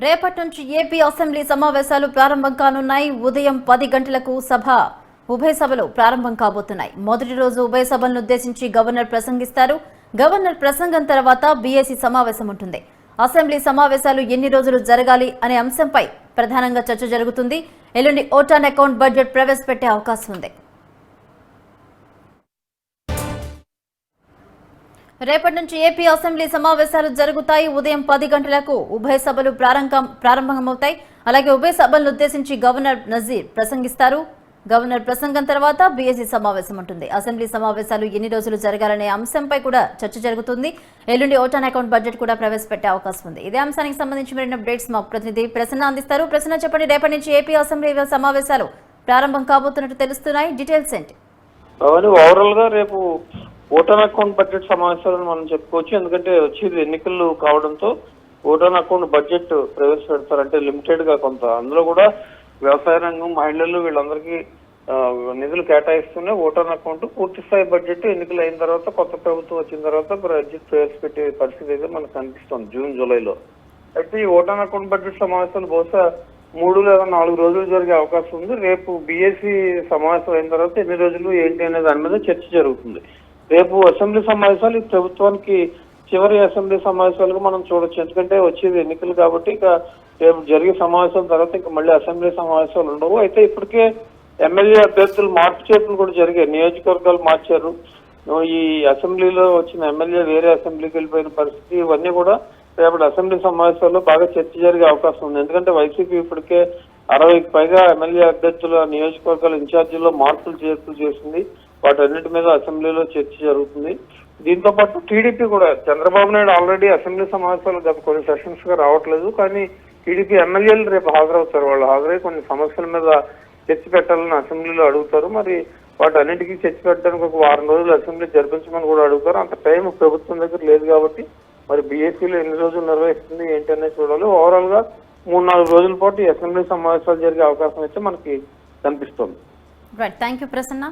రేపటి నుంచి AP assembly సమావేశాలు ప్రారంభం కానున్నాయి. ఉదయం 10 గంటలకు ఉభయ సభలు ప్రారంభం కాబోతున్నాయి. మొదటి రోజు ఉభయ సభలను ఉద్దేశించి గవర్నర్ ప్రసంగిస్తారు. గవర్నర్ ప్రసంగం తర్వాత బీఏసీ సమావేశం ఉంటుంది. అసెంబ్లీ సమావేశాలు ఎన్ని రోజులు జరగాలి అనే అంశంపై ప్రధానంగా చర్చ జరుగుతుంది. ఎల్లుండి ఓటాన్ అకౌంట్ బడ్జెట్ ప్రవేశపెట్టే అవకాశం ఉంది. రేపటి నుంచి ఏపీ అసెంబ్లీ సమావేశాలు జరుగుతాయి. ఉదయం 10 గంటలకు ఉభయ సభలు ప్రారంభమవుతాయి. అలాగే ఉభయ సభలను ఉద్దేశించి గవర్నర్ నజీర్ ప్రసంగిస్తారు. గవర్నర్ ప్రసంగం తర్వాత బీఏసీ సమావేశం ఉంటుంది. అసెంబ్లీ సమావేశాలు ఎన్ని రోజులు జరగాలనే అంశంపై కూడా చర్చ జరుగుతుంది. ఎల్లుండి ఓటాన్ అకౌంట్ బడ్జెట్ కూడా ప్రవేశపెట్టే అవకాశం ఉంది. ఇదే అంశానికి సంబంధించి మరిన్ని అప్డేట్స్ మా ప్రతినిధి ప్రసన్న అందిస్తారు. ప్రసన్న, చెప్పండి, రేపటి నుంచి ఏపీ అసెంబ్లీ సమావేశాలు ప్రారంభం కాబోతున్నట్టు తెలుస్తున్నాయి. డీటెయిల్స్ ఏంటి? ఓవరాల్ గా రేపు ఓటాన్ అకౌంట్ బడ్జెట్ సమావేశాలను మనం చెప్పుకోవచ్చు. ఎందుకంటే వచ్చేది ఎన్నికలు కావడంతో ఓటాన్ అకౌంట్ బడ్జెట్ ప్రవేశపెడతారు. అంటే లిమిటెడ్ గా కొంత, అందులో కూడా వ్యవసాయ రంగం, మహిళలు వీళ్ళందరికీ నిధులు కేటాయిస్తూనే ఓటాన్ అకౌంట్ పూర్తి స్థాయి బడ్జెట్ ఎన్నికలు అయిన తర్వాత, కొత్త ప్రభుత్వం వచ్చిన తర్వాత బడ్జెట్ ప్రవేశపెట్టే పరిస్థితి అయితే మనకు కనిపిస్తుంది జూన్ జూలైలో. అయితే ఈ ఓటాన్ అకౌంట్ బడ్జెట్ సమావేశాలు బహుశా 3 లేదా 4 రోజులు జరిగే అవకాశం ఉంది. రేపు బీఏసీ సమావేశం అయిన తర్వాత ఎన్ని రోజులు ఏంటి అనే దాని మీద చర్చ జరుగుతుంది. రేపు అసెంబ్లీ సమావేశాలు ఈ ప్రభుత్వానికి చివరి అసెంబ్లీ సమావేశాలుగా మనం చూడొచ్చు. ఎందుకంటే వచ్చేది ఎన్నికలు కాబట్టి ఇక రేపు జరిగే సమావేశం తర్వాత ఇంకా మళ్ళీ అసెంబ్లీ సమావేశాలు ఉండవు. అయితే ఇప్పటికే ఎమ్మెల్యే అభ్యర్థులు మార్పు చేతులు కూడా జరిగాయి. నియోజకవర్గాలు మార్చారు. ఈ అసెంబ్లీలో వచ్చిన ఎమ్మెల్యే వేరే అసెంబ్లీకి వెళ్ళిపోయిన పరిస్థితి, ఇవన్నీ కూడా రేపటి అసెంబ్లీ సమావేశాల్లో బాగా చర్చ జరిగే అవకాశం ఉంది. ఎందుకంటే వైసీపీ ఇప్పటికే 60కి పైగా ఎమ్మెల్యే అభ్యర్థుల నియోజకవర్గాల ఇన్ఛార్జీల్లో మార్పులు చేర్పులు చేసింది. వాటన్నిటి మీద అసెంబ్లీలో చర్చ జరుగుతుంది. దీంతో పాటు టీడీపీ కూడా, చంద్రబాబు నాయుడు ఆల్రెడీ అసెంబ్లీ సమావేశాలు గత కొన్ని సెషన్స్ గా రావట్లేదు, కానీ టీడీపీ ఎమ్మెల్యేలు రేపు హాజరవుతారు. వాళ్ళు హాజరై కొన్ని సమస్యల మీద చర్చ పెట్టాలని అసెంబ్లీలో అడుగుతారు. మరి వాటన్నిటికీ చర్చ పెట్టడానికి ఒక 1 రోజులు అసెంబ్లీ జరిపించమని కూడా అడుగుతారు. అంత టైం ప్రభుత్వం దగ్గర లేదు కాబట్టి మరి బీఏసీలో ఎన్ని రోజులు నిర్వహిస్తుంది ఏంటి అనేది చూడాలి. ఓవరాల్ గా 3-4 రోజుల పాటు ఈ అసెంబ్లీ సమావేశాలు జరిగే అవకాశం అయితే మనకి కనిపిస్తుంది. Thank you Prasanna.